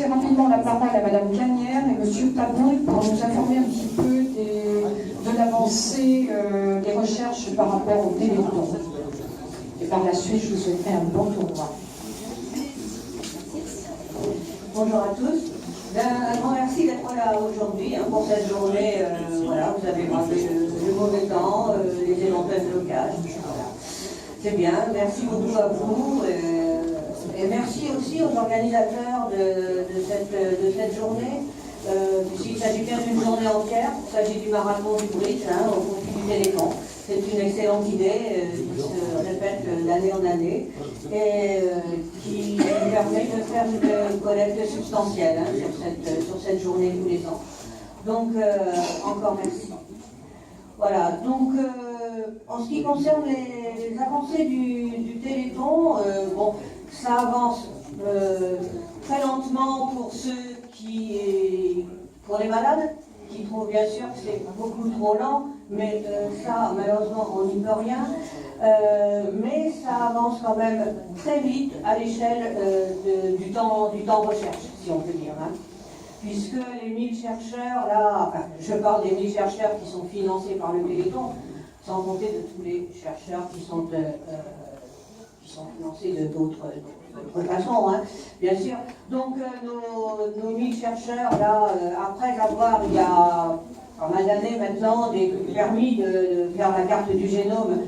Rapidement la parole à Madame Canière et Monsieur Tabon pour nous informer un petit peu de l'avancée des recherches par rapport au Téléthon. Et par la suite, je vous souhaiterai un bon tournoi. Bonjour à tous. Un grand merci d'être là aujourd'hui pour cette journée. Voilà, vous avez bravé le mauvais temps, les éventuels blocages. Voilà. C'est bien. Merci beaucoup à vous. Et merci aussi aux organisateurs de cette journée. Puisqu'il s'agit bien d'une journée entière, il s'agit du marathon du Bridge, au profit du Téléthon. C'est une excellente idée qui se répète d'année en année et qui permet de faire une collecte substantielle sur cette journée tous les ans. Donc, encore merci. Voilà, donc en ce qui concerne les avancées du Téléthon, bon, ça avance très lentement pour les malades, qui trouvent bien sûr que c'est beaucoup trop lent, mais ça, malheureusement, on n'y peut rien. Mais ça avance quand même très vite à l'échelle du temps recherche, si on peut dire. Puisque les 1000 chercheurs, là, enfin, je parle des 1000 chercheurs qui sont financés par le Téléthon, sans compter de tous les chercheurs qui sont financés de d'autres façons, bien sûr. Donc nos 1000 chercheurs, là, après avoir, il y a pas mal d'années maintenant, permis de faire la carte du génome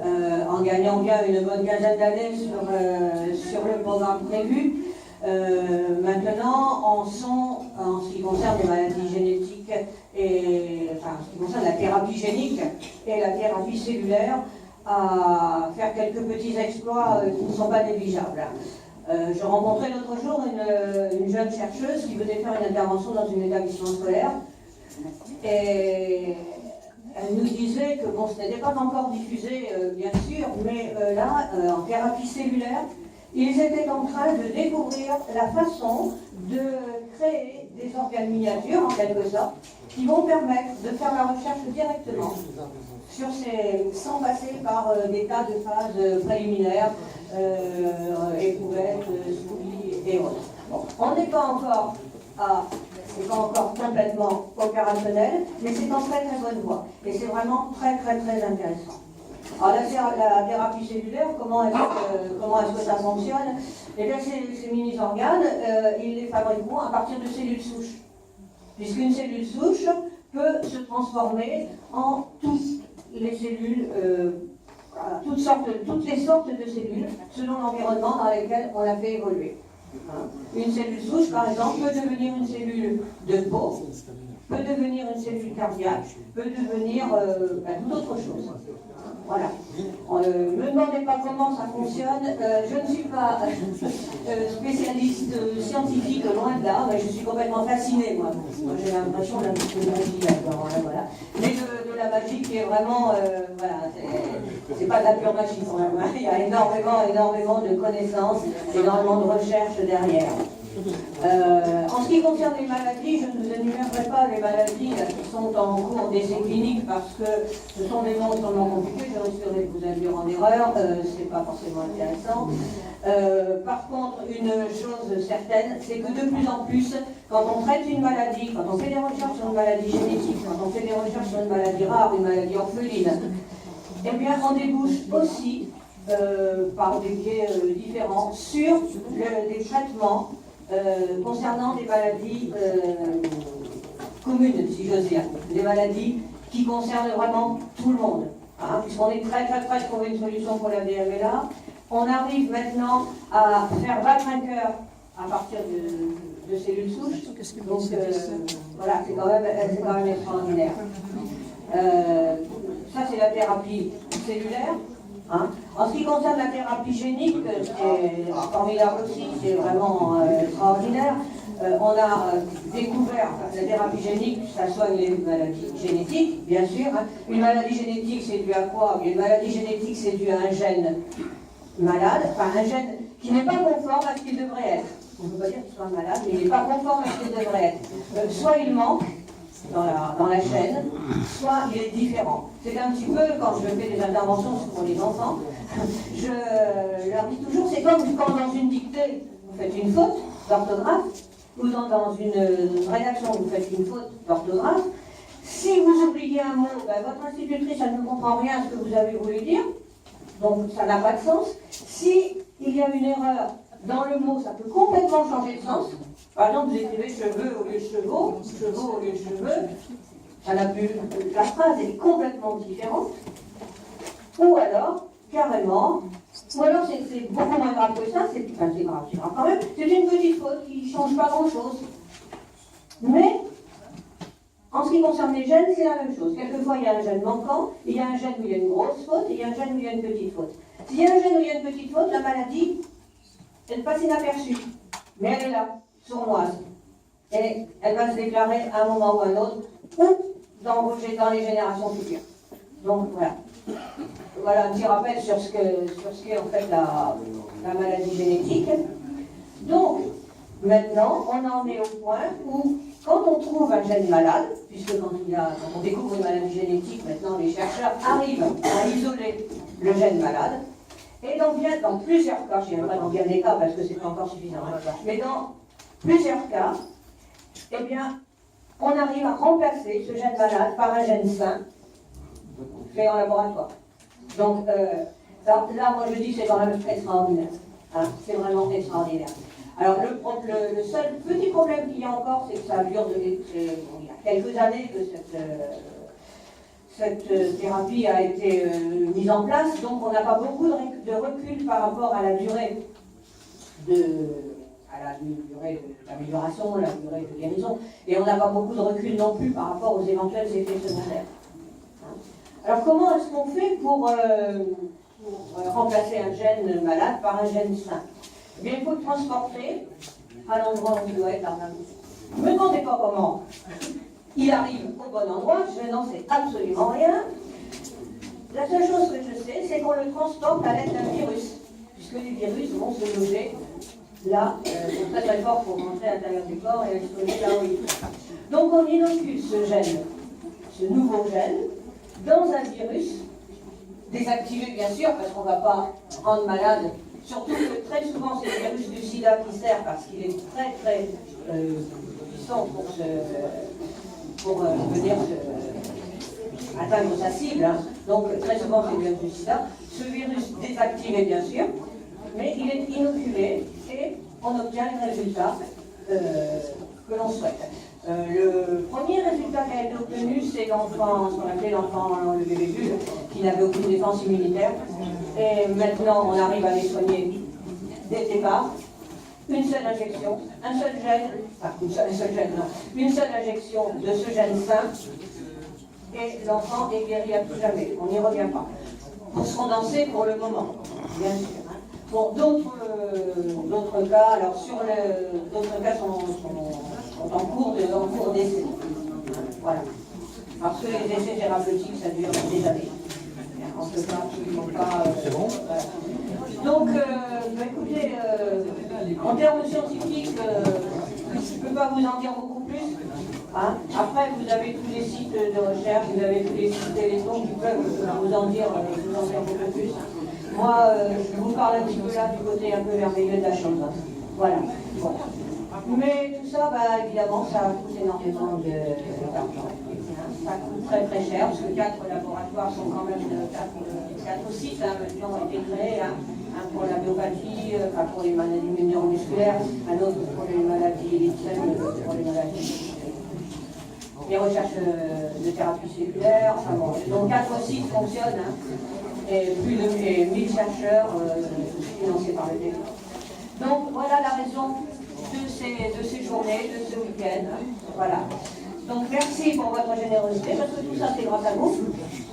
en gagnant bien une bonne quinzaine d'années sur le programme prévu. Maintenant, en ce qui concerne les maladies génétiques en ce qui concerne la thérapie génique et la thérapie cellulaire, à faire quelques petits exploits qui ne sont pas négligeables. Je rencontrais l'autre jour une jeune chercheuse qui venait faire une intervention dans un établissement scolaire et elle nous disait que bon, ce n'était pas encore diffusé, bien sûr, mais là, en thérapie cellulaire, ils étaient en train de découvrir la façon de créer des organes miniatures, en quelque sorte, qui vont permettre de faire la recherche directement sans passer par des tas de phases préliminaires, éprouvettes, souris et autres. Bon, on n'est pas encore complètement opérationnel, mais c'est en très très bonne voie. Et c'est vraiment très très très intéressant. Alors la thérapie cellulaire, comment est-ce que ça fonctionne? Eh bien ces mini-organes, ils les fabriqueront à partir de cellules souches. Puisqu'une cellule souche peut se transformer en toutes les cellules, toutes les sortes de cellules, selon l'environnement dans lequel on l'a fait évoluer. Une cellule souche, par exemple, peut devenir une cellule de peau, peut devenir une cellule cardiaque, peut devenir toute autre chose. Voilà. Ne me demandez pas comment ça fonctionne. Je ne suis pas spécialiste scientifique, loin de là, mais je suis complètement fascinée, moi. J'ai l'impression d'un petit peu de magie là-dedans, voilà. Mais de la magie qui est vraiment, c'est pas de la pure magie quand même. Il y a énormément de connaissances, énormément de recherches derrière. En ce qui concerne les maladies, je ne vous énumérerai pas les maladies qui sont en cours d'essai clinique parce que ce sont des noms extrêmement compliqués, je risquerais de vous induire en erreur, c'est pas forcément intéressant. Par contre, une chose certaine, c'est que de plus en plus, quand on traite une maladie, quand on fait des recherches sur une maladie génétique, quand on fait des recherches sur une maladie rare, une maladie orpheline, eh bien on débouche aussi, par des biais différents, sur des traitements concernant des maladies communes, si j'ose dire, des maladies qui concernent vraiment tout le monde. Puisqu'on est très de trouver une solution pour la DMLA, on arrive maintenant à faire battre un cœur à partir de cellules souches. Donc voilà, c'est quand même extraordinaire. Ça c'est la thérapie cellulaire. En ce qui concerne la thérapie génique, c'est formidable aussi, c'est vraiment extraordinaire. On a découvert la thérapie génique, ça soigne les maladies génétiques, bien sûr. Une maladie génétique, c'est dû à quoi? Une maladie génétique, c'est dû à un gène malade, enfin un gène qui n'est pas conforme à ce qu'il devrait être. On ne peut pas dire qu'il soit malade, mais il n'est pas conforme à ce qu'il devrait être. Soit il manque dans la chaîne, soit il est différent. C'est un petit peu, quand je fais des interventions pour les enfants, je leur dis toujours, c'est comme quand dans une dictée, vous faites une faute d'orthographe, dans une rédaction, vous faites une faute d'orthographe. Si vous oubliez un mot, ben, votre institutrice, elle ne comprend rien à ce que vous avez voulu dire, donc ça n'a pas de sens. Si il y a une erreur dans le mot, ça peut complètement changer de sens. Par exemple, vous écrivez cheveux au lieu de chevaux, chevaux au lieu de cheveux, ça n'a plus, la phrase est complètement différente. Ou alors, carrément, ou alors c'est beaucoup moins grave que ça, c'est grave quand même, c'est une petite faute qui ne change pas grand-chose. Mais, en ce qui concerne les gènes, c'est la même chose. Quelquefois, il y a un gène manquant, il y a un gène où il y a une grosse faute, et il y a un gène où il y a une petite faute. S'il y a un gène où il y a une petite faute, la maladie, elle passe inaperçue. Mais elle est là, sournoise. Et elle va se déclarer à un moment ou à un autre, ou dans les générations futures. Donc, voilà. Voilà un petit rappel sur ce qu'est en fait la maladie génétique. Donc, maintenant, on en est au point où, quand on trouve un gène malade, puisque quand on découvre une maladie génétique, maintenant les chercheurs arrivent à isoler le gène malade, et dans plusieurs cas, je ne dirais pas dans bien des cas parce que c'est pas encore suffisant, mais dans plusieurs cas, eh bien, on arrive à remplacer ce gène malade par un gène sain fait en laboratoire. Donc, là, moi je dis que c'est quand même extraordinaire. Hein, c'est vraiment extraordinaire. Alors, le seul petit problème qu'il y a encore, c'est que ça dure il y a quelques années que cette thérapie a été mise en place, donc on n'a pas beaucoup de recul par rapport à la durée d'amélioration, la durée de guérison, et on n'a pas beaucoup de recul non plus par rapport aux éventuels effets secondaires. Alors comment est-ce qu'on fait pour remplacer un gène malade par un gène sain? Eh bien, il faut le transporter à l'endroit où il doit être. Ne me demandez pas comment il arrive au bon endroit, je n'en sais absolument rien. La seule chose que je sais, c'est qu'on le transporte à l'aide d'un virus, puisque les virus vont se loger là, sont très très forts pour rentrer à l'intérieur du corps et exploser là où il faut. Donc on inocule ce gène, ce nouveau gène, dans un virus, désactivé bien sûr, parce qu'on ne va pas rendre malade, surtout que très souvent c'est le virus du sida qui sert, parce qu'il est très très puissant pour venir atteindre sa cible. Hein. Donc très souvent c'est le virus du sida. Ce virus désactivé bien sûr, mais il est inoculé et on obtient les résultats que l'on souhaite. Le premier résultat qui a été obtenu, c'est l'enfant, ce qu'on appelait l'enfant, le bébé bulle, qui n'avait aucune défense immunitaire. Et maintenant, on arrive à les soigner dès le départ. Une seule injection, un seul gène, enfin une seule injection de ce gène sain, et l'enfant est guéri à tout jamais. On n'y revient pas. Pour se condenser pour le moment, bien sûr. Hein. Pour d'autres cas, alors d'autres cas sont en cours d'essai. Voilà. Parce que les essais thérapeutiques, ça dure des années. On ne peut pas absolument pas. C'est bon. Voilà. Donc, écoutez, en termes scientifiques, je ne peux pas vous en dire beaucoup plus. Hein. Après, vous avez tous les sites de recherche, vous avez tous les sites téléphoniques qui peuvent vous en dire beaucoup plus. Moi, je vous parle un petit peu là du côté un peu merveilleux de la chose. Hein. Voilà. Bon. Mais tout ça, évidemment, ça coûte énormément d'argent. Ça coûte très très cher, parce que 4 laboratoires sont quand même 4 sites qui ont été créés. Hein. Un pour la myopathie, pour les maladies neuromusculaires, un autre pour les maladies électriques, pour les maladies, les recherches de thérapie cellulaire. Enfin bon, donc 4 sites fonctionnent, hein, et plus de 1000 chercheurs financés par le début. Donc voilà la raison de ces journées, de ce week-end. Voilà. Donc merci pour votre générosité, parce que tout ça c'est grâce à vous.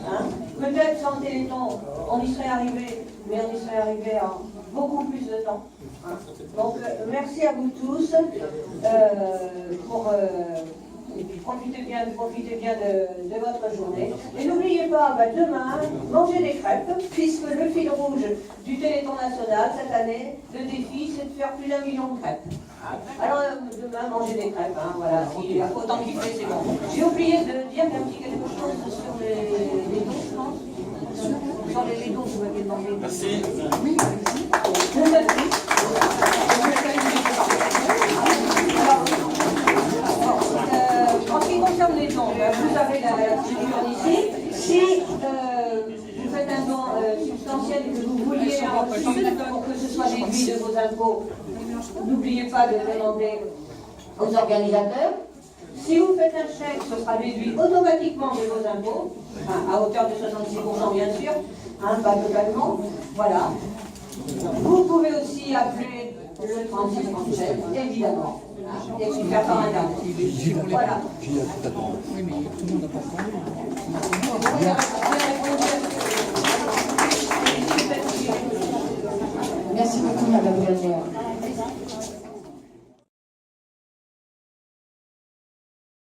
Hein. Peut-être sans Téléthon, on y serait arrivé, mais on y serait arrivé en beaucoup plus de temps. Hein. Donc merci à vous tous et puis profitez bien de votre journée. Et n'oubliez pas, demain, mangez des crêpes, puisque le fil rouge du Téléthon national cette année, le défi, c'est de faire plus d'1 million de crêpes. Alors demain, mangez des crêpes, hein, voilà, autant qu'il fait, c'est bon. J'ai oublié de dire un petit quelque chose sur les dons, je pense. Sur les dons, vous m'avez demandé. Merci. Oui, merci. reçu, pour que ce soit déduit de vos impôts, n'oubliez pas de demander aux organisateurs. Si vous faites un chèque, ce sera déduit automatiquement de vos impôts, enfin, à hauteur de 66% bien sûr, pas totalement. Voilà. Vous pouvez aussi appeler le 3637, évidemment, et puis faire par internet. Voilà. Oui, mais tout le monde n'a pas